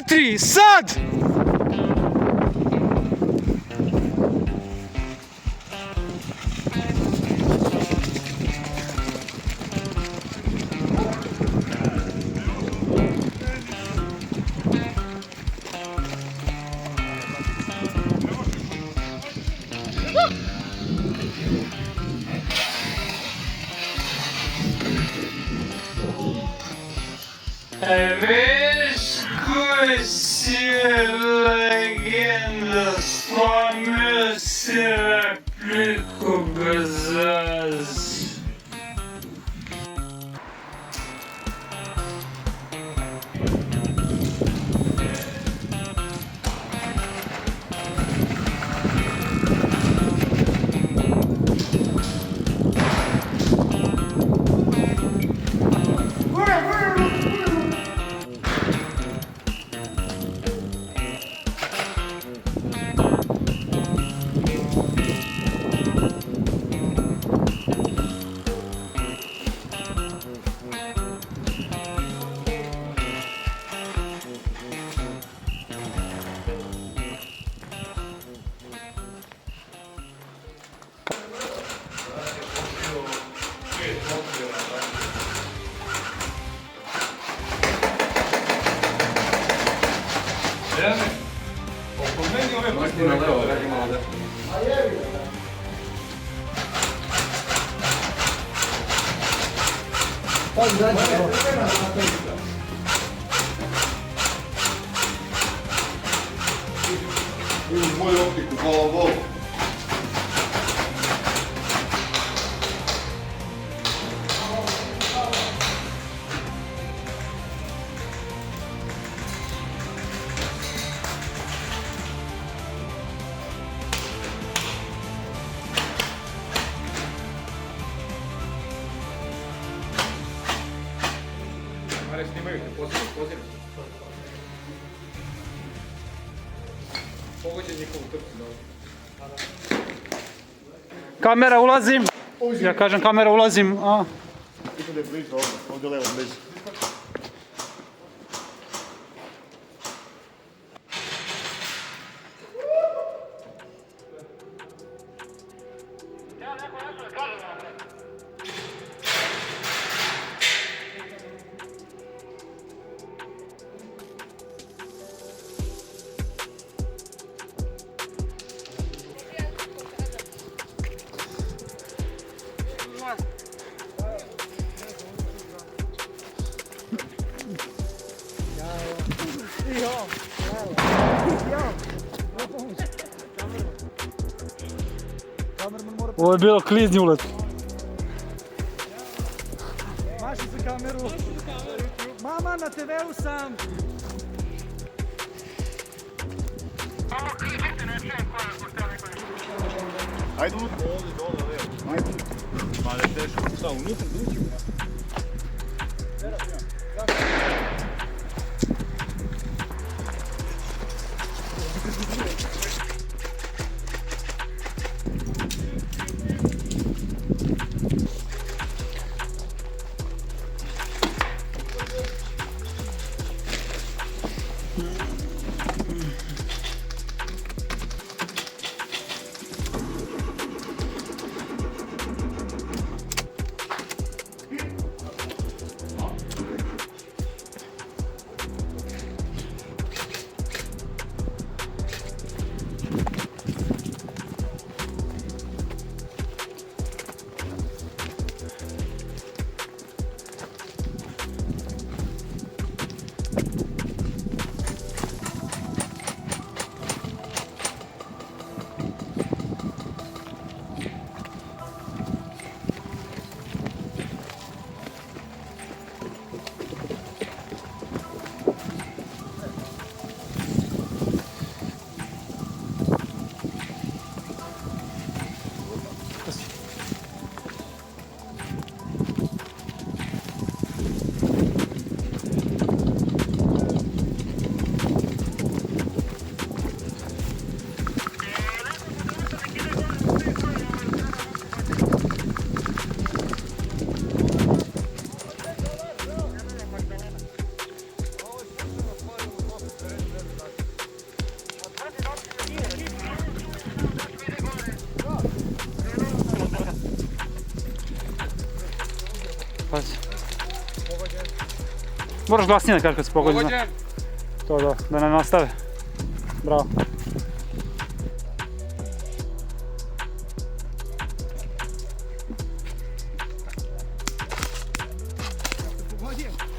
4, sad! Весь гуси легенда сломился реплику газаз. Vidim moju optiku, hvala Bogu. Kamera ulazim. Ja kažem kamera ulazim. A. Bude blizu ovdje, ovdje levo blizu. Ovo je bilo klizni ulet. Maši za kameru. Mama, na TV-u sam. Ajde ovdje, dole, levo. Ajde. Ma ne teško, šta, unutra duću? Moraš glasnije da kažeš kad si pogođen. Pogođen. To da ne nastave. Bravo.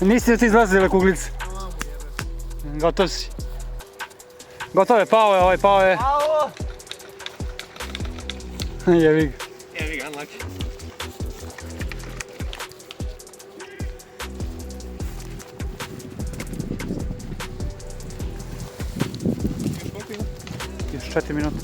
Nisi da ti izlazile kuglice. Gotov si. Gotov je, pao je, pao je. Jevi ga. Evi ga, unlucky. Još 4 minuta.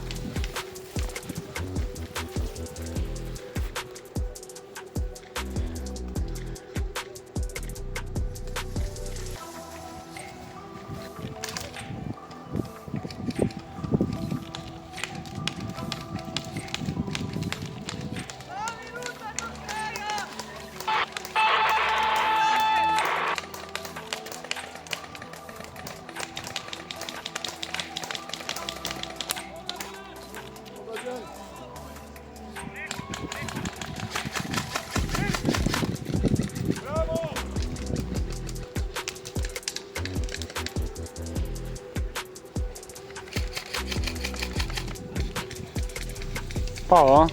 Pao, a?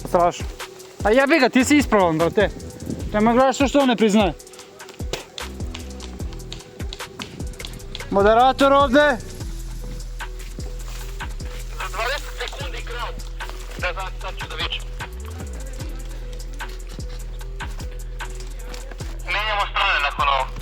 Strašno. A jebi ga, ti si ispravan, brate. Nema gledaš što on ne priznaje. Moderator ovdje. Za 20 sekundi kraj. Da, sad ću da vičem. Menjamo strane nakon ovo.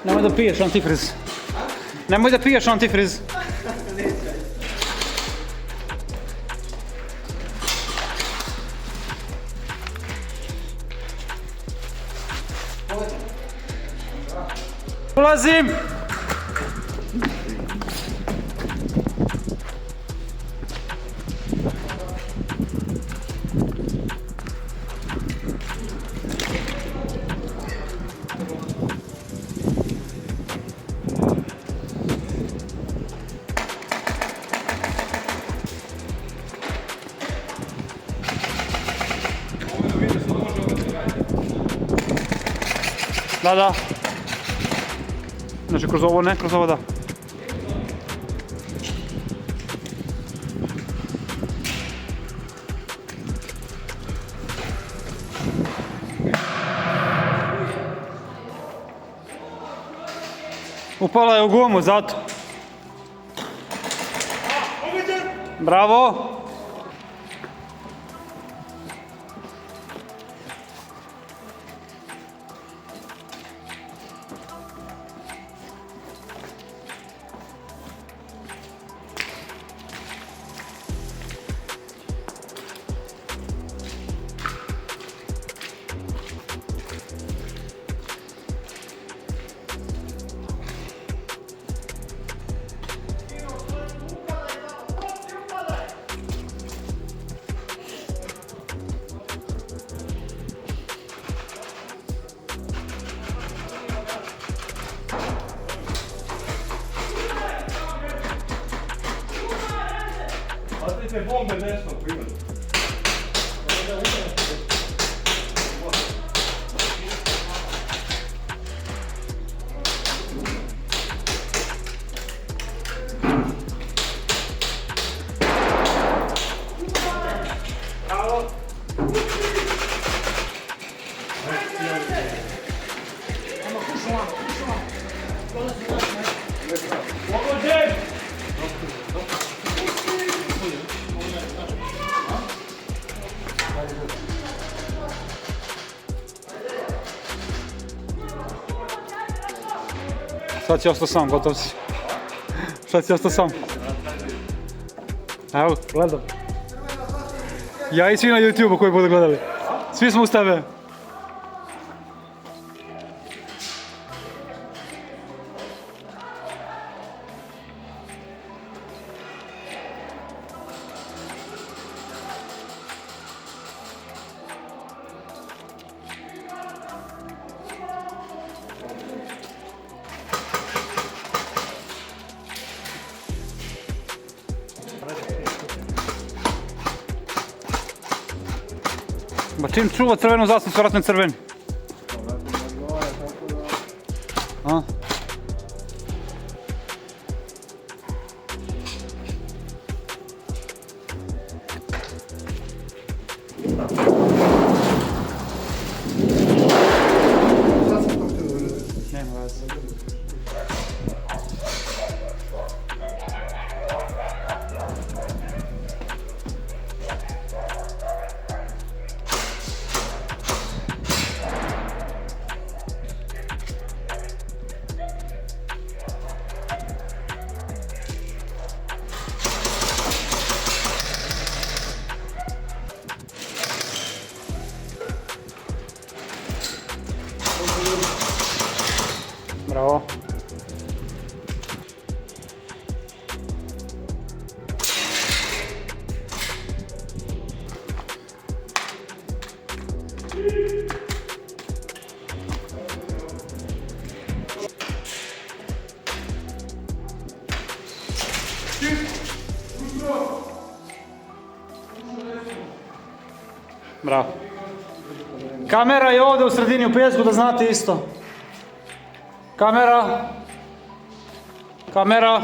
Nemoj da piješ antifriz. Nemoj da piješ antifriz. Ulazim! Da. Znači kroz ovo ne, kroz ovo da. Upala je u gumu, zato. Bravo! te bombe desno, primjer. Sad si ostao sam, gotov si. Sad si ostao sam. Evo, gledam. Ja i svi na YouTube-u koji budu gledali. Svi smo uz tebe. Ma čim čuva crvenu zastavu, vjerojatno je crveni. A? Nema veze. Bravo. Bravo. Kamera je ovdje u sredini u pjesku, da znate isto. Kamera. Kamera.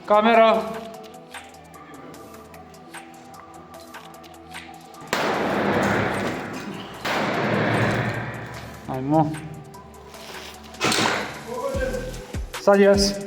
Kamera. Ajmo. Sad jes.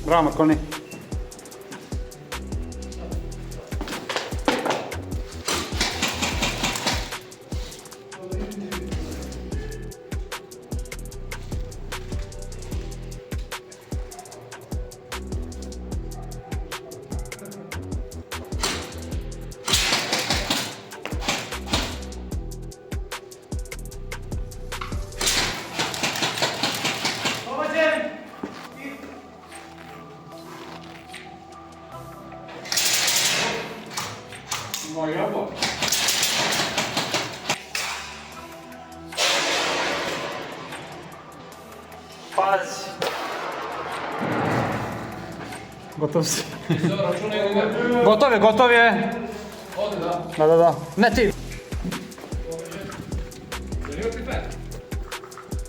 Bravo Marconi. Pazi. Gotov si. Gotov je, gotov je. Da. Ne ti.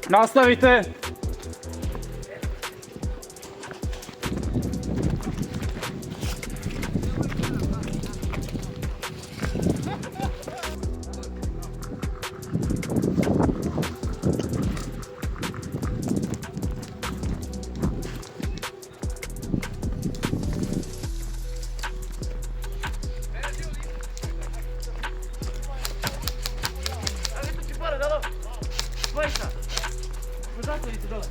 Nastavite. dvojica. Zatvorite dole.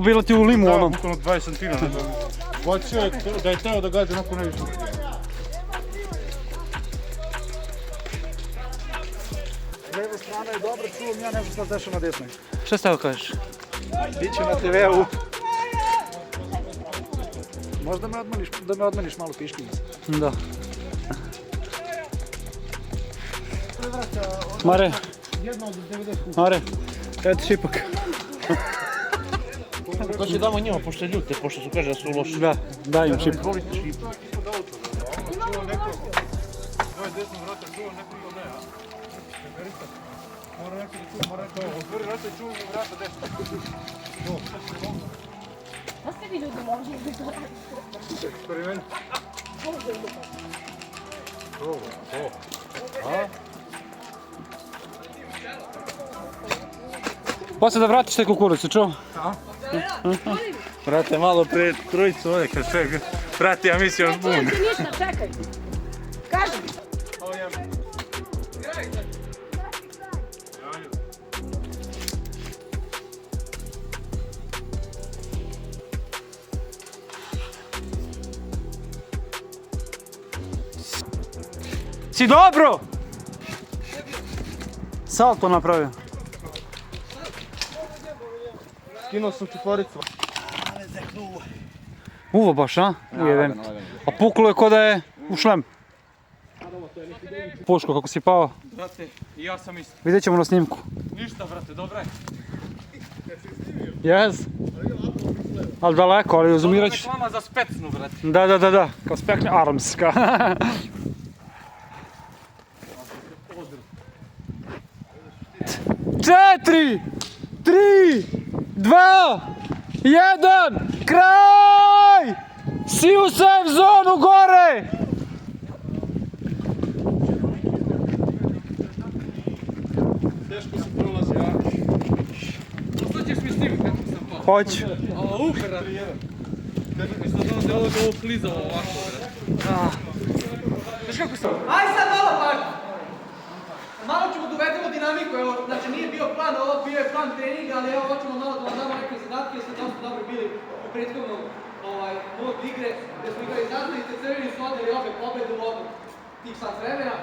Bilo ti u limu Da, onom. bukvalno 20 cm. Bacio je, da je teo da gađa, nakon ne vidio. Leva strana je dobra, čuvam ja nešto šta dešava na desnoj. Šta ste kažeš? Biće na TV-u. Možda da me odmeniš malo piškinja. Da. Mare. Mare. Eto šipak. To će damo njima, pošto je ljute, pošto su kaže da su loši. Da, daj im šipak. Čuva neko, svoje desno vrata čuva neko ili ne, a? Mora neko da čuva, mora neko, otvori vrata i čuva mi vrata desno. Da ste vi ljudi možda da to radite? Eksperiment. Poslije da vratiš te kukurucu, čuo? Vrate, malo prije trojicu ovdje kad čega. Vrati, ja mislim još bun. Ne čujem ti ništa, čekaj. Kažem. Si dobro? Salto napravio. Skinuo sam četvoricu. Uvo baš, a? Jebem. A puklo je ko da je u šlem. Puško, kako si pao. Brate, i ja sam isto. Vidjet ćemo na snimku. Ništa, brate, dobro je. Jes? Ali daleko, ali zoomirat ćeš. Reklama za specnu, brate. Da. Kao spekne armska. 4, 3, 2, 1, kraj! Si u safe zonu gore! Teško se prolazi, ja. Što ćeš mi snimiti kako sam pao? Hoću. O, brate. Kako mi sad da ovo klizalo ovako, brate. Znaš kako sam? Aj sad malo pažnje. Malo ćemo dovedemo dinamiku, evo, znači nije bio plan, ovo bio je plan treninga, ali evo hoćemo malo da vam damo neke zadatke, jer ste dosta dobro bili u prethodnom mod igre, gdje smo igrali zastavice, crveni su odeli obe pobjede u odnosu tih sat vremena.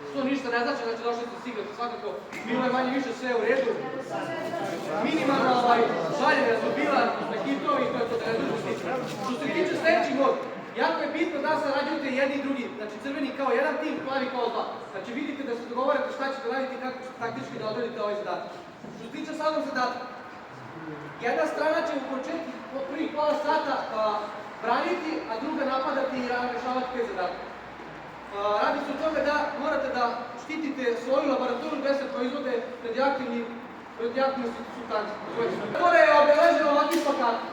Što ništa ne znači, znači došli ste sigrati svakako, bilo je manje više sve u redu. Minimalno šaljenja su bila na hitovi i to je to da ne dužu stiče. Što se tiče sljedeći mod, jako je bitno da sarađujete jedni i drugi, znači crveni kao jedan tim, plavi kao dva. Znači vidite da se dogovarate šta ćete raditi i kako ćete taktički da odradite ovaj zadatak. Što se tiče samog zadatka, jedna strana će u početku prvih pola sata braniti, a druga napadati i rešavati te zadatke. Radi se o tome da morate da štitite svoju laboratoriju gdje se proizvode radioaktivne supstance. To je obeleženo ovakvim plakatom.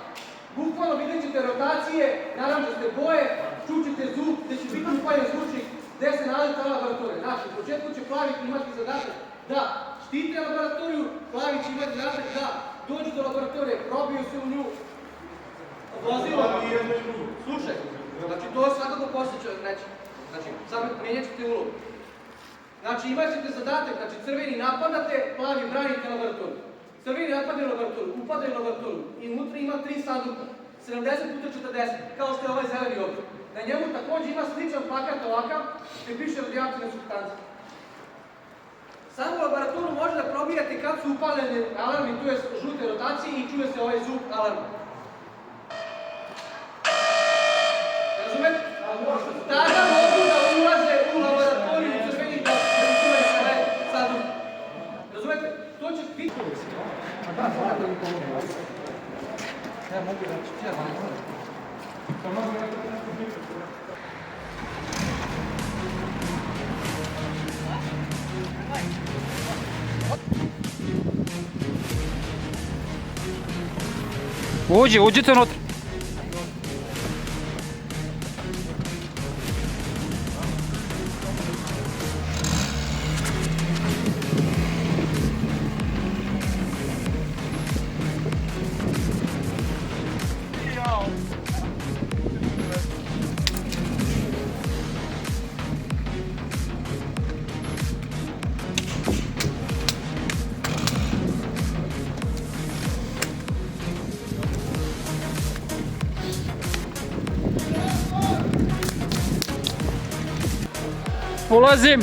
Bukvalno vidjet ćete rotacije, narančaste boje, čućete zvuk, gdje će biti upajen zvučnik gdje se nalazi ta laboratorija. Znači, u početku će plavi imati zadatak da štite laboratoriju, plavi će imati zadatak da dođu do laboratorije, probiju se u nju vozilo i slušaj, znači to svakako poslije ću reći. Znači, samo mijenjat ćete ulogu. Znači, imat ćete zadatak, znači crveni napadate, plavi branite laboratoriju. Crveni napadaju laboratoriju, upadaju laboratoriju i unutra ima 3 sanduka, 70x40, kao što je ovaj zeleni ovdje. Na njemu također ima sličan plakat ovakav, gdje piše radioaktivne supstance. Samu laboratoriju može da probijate kad su upaljeni alarmi, tu je žute rotacije i čuje se ovaj zvuk alarma. Razumete? Tada mogu da ulaze u laboratoriju crveni da čuje se ovaj sanduk. Razumete? To će biti... Uđite unutra. Ulazim.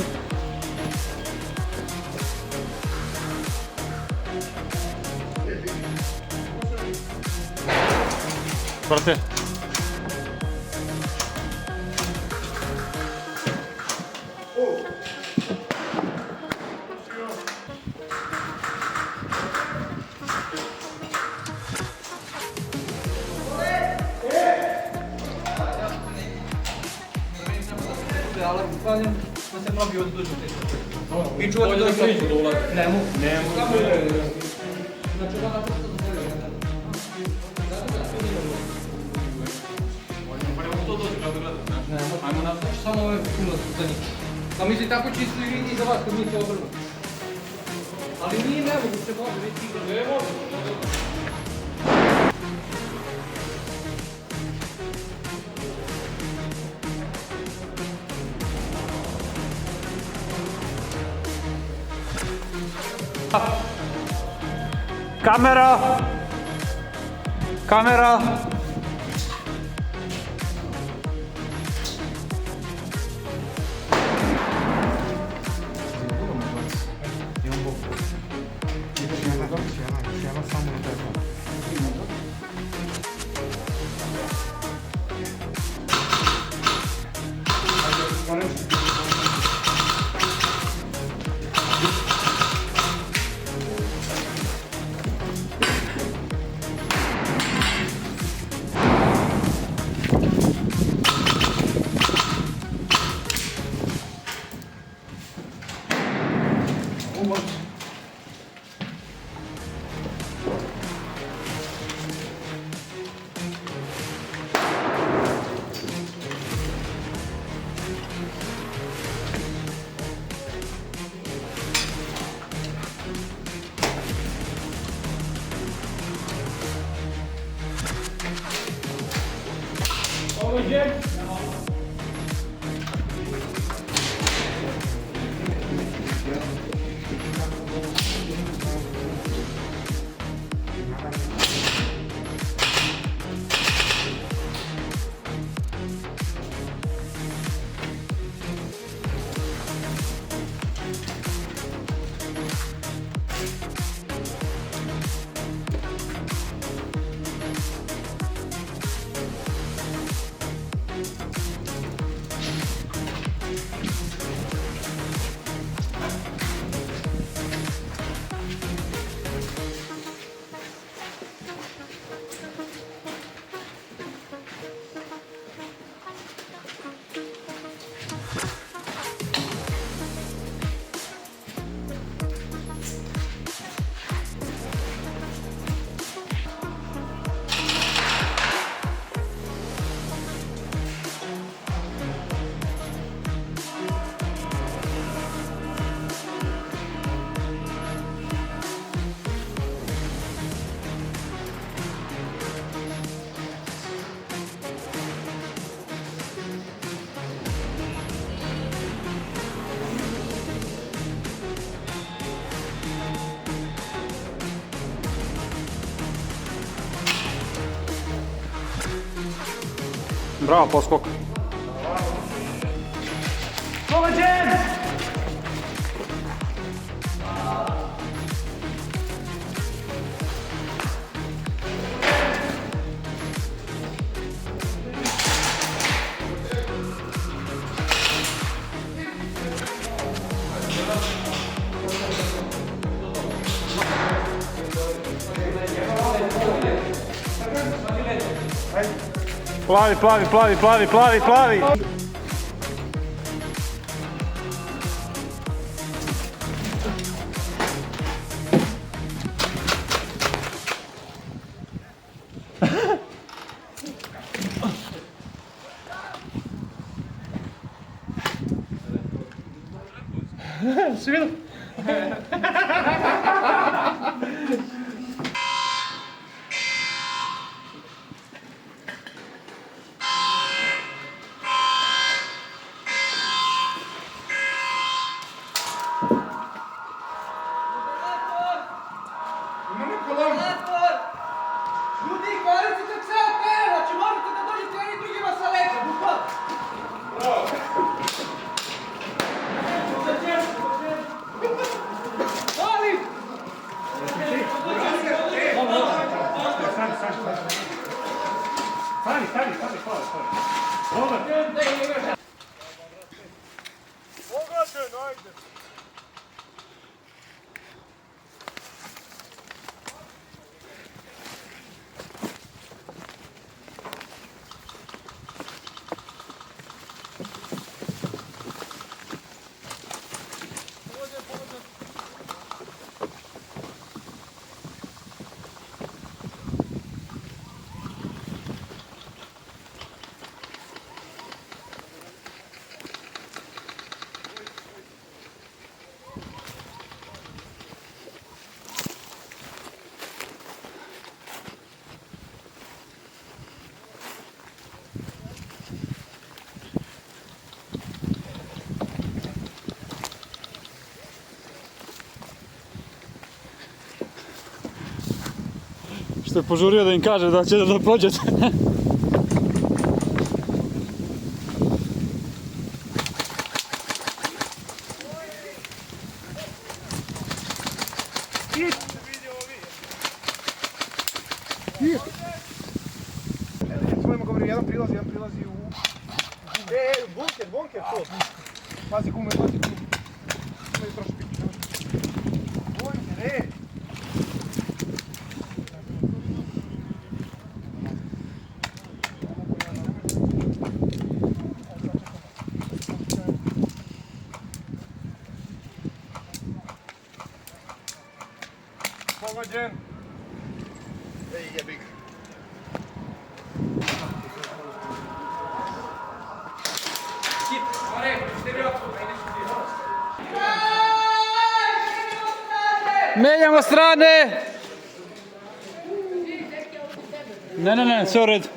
Brate. Ali uklanjam da se mnogi oddužu. Vi čuvate da se dolazi. Ne mogu. Ne mogu. Znači da naprosto da se ajmo naprosto, samo ove puno za njih. Pa mislim tako će isto i za vas kad mi se obrnu. Ali nije nemoguće, može biti igra. Ne može. Kamera! Kamera! Bravo, poskok. Plavi, plavi, plavi, plavi, plavi, plavi. Ljudi, koristite ceo teren, znači možete da dođete jedni drugima sa leđa, bukvalno. se požurio da im kaže da će da prođete. Svojima govori, jedan prilazi u... bunker, to. Pazi kume, pazi kume. Ima i prošli pić. Bunker, Pogođen. Ej, jebik. Menjamo strane! Ne, sve u redu.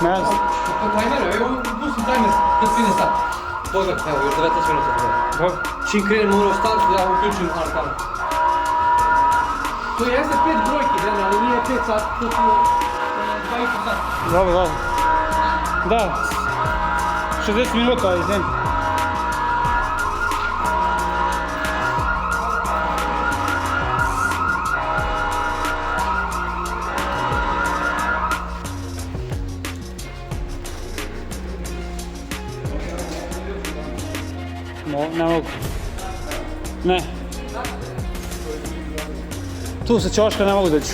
Ne znam. Po tajmeru, evo pustim tajmer, kad krene start. Dogat, evo, još 19 minuta. Dobro. Čim krene morao start, da uključim arkan. To jeste 5 brojki, ali nije 5 sati, to su 2,5 sati. Dobro. Da. 60 minuta, izvim. Ne mogu. Ne. Tu se ćoška ne mogu doći.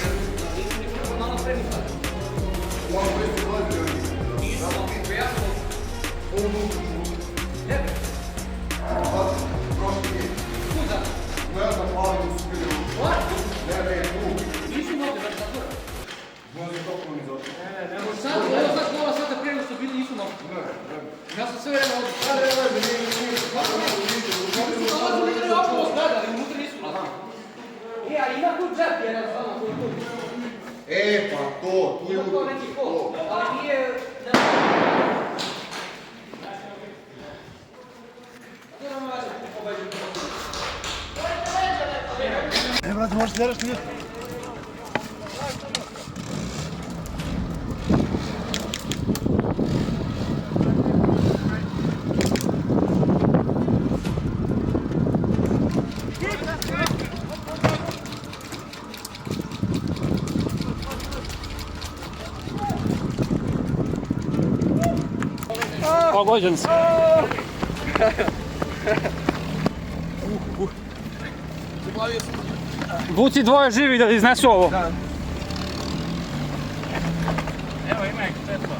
Sad pola sata prije su bili, nisu mogli. Ja sam sve vreme ovdje. A ima tu džep jedan samo koji tu. E, pa to, tu je To neki kol, ali nije... To nam važno, pobeđu. 10 minuta. Pogođen si. Vuci dvoje živi da iznesu ovo. Evo ima ih četva.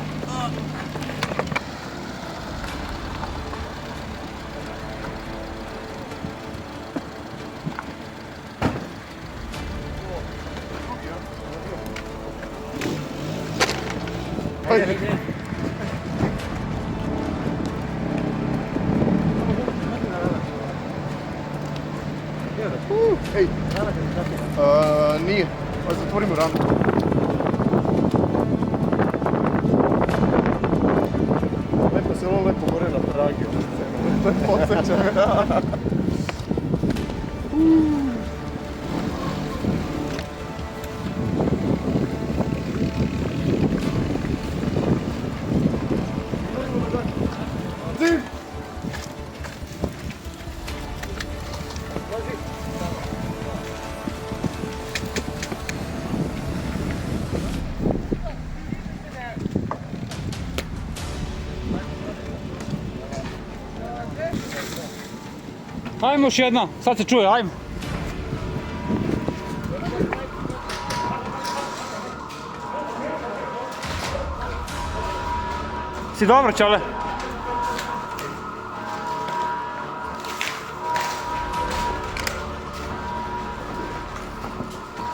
Nije, pa zatvorimo ranu. Lepo se ovo lepo gore na Pragi. To je podsjeća me. Ajmo još jedna, sad se čuje, ajmo. Si dobro, čale?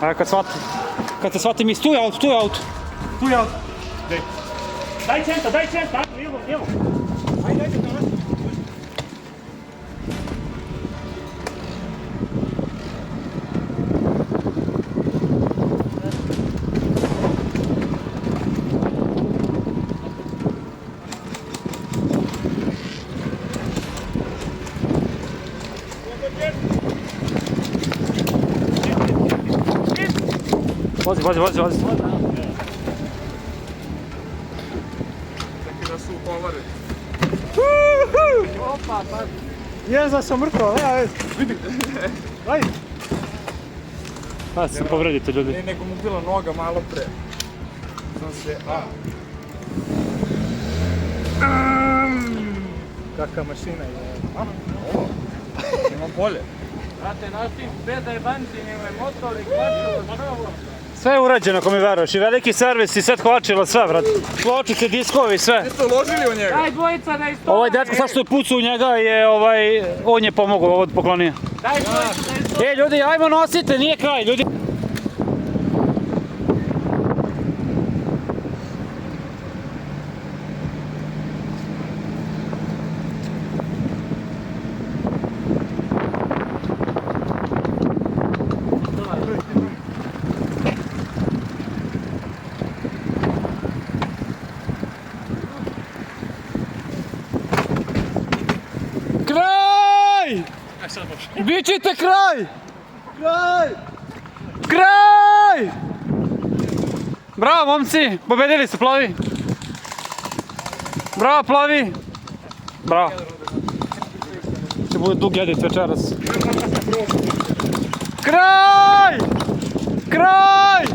Ajde, kad se shvati mi, stuj auto. Daj centa, evo. Vozi. Jeza sam mrkao, vidi. Ajde. Ajde se povredite ljudi. Ne, nego mu bila noga malo pre. Sam se, Kakva mašina je. ima bolje. Znate, na tim pedaj benzinima i motor i kvačilo, pravo. Sve je urađeno ako mi veruješ, i veliki servis i set hlačila, sve vrat. Pločice, diskovi, sve. Jeste uložili u njega? Daj dvojica da istoga. Ovaj dečko sad što je pucao u njega je on je pomogao, ovo poklonio. Daj dvojica da istoga. Ljudi, ajmo nosite, nije kraj, ljudi. Kraj! Vičite kraj! Kraj! Bravo momci, pobedili su plavi. Bravo plavi. Bravo. Će bude dug edit večeras. Kraj! Kraj!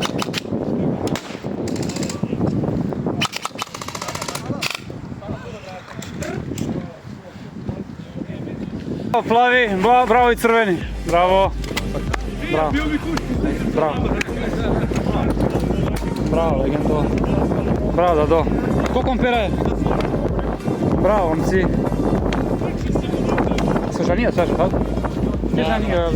Bravo plavi, bravo i crveni. Bravo. Bravo. Bravo. Bravo, legendo. Bravo, Dado. Ko kompira je? Bravo, momci. Se ženio, Saša, tako? Je ženio,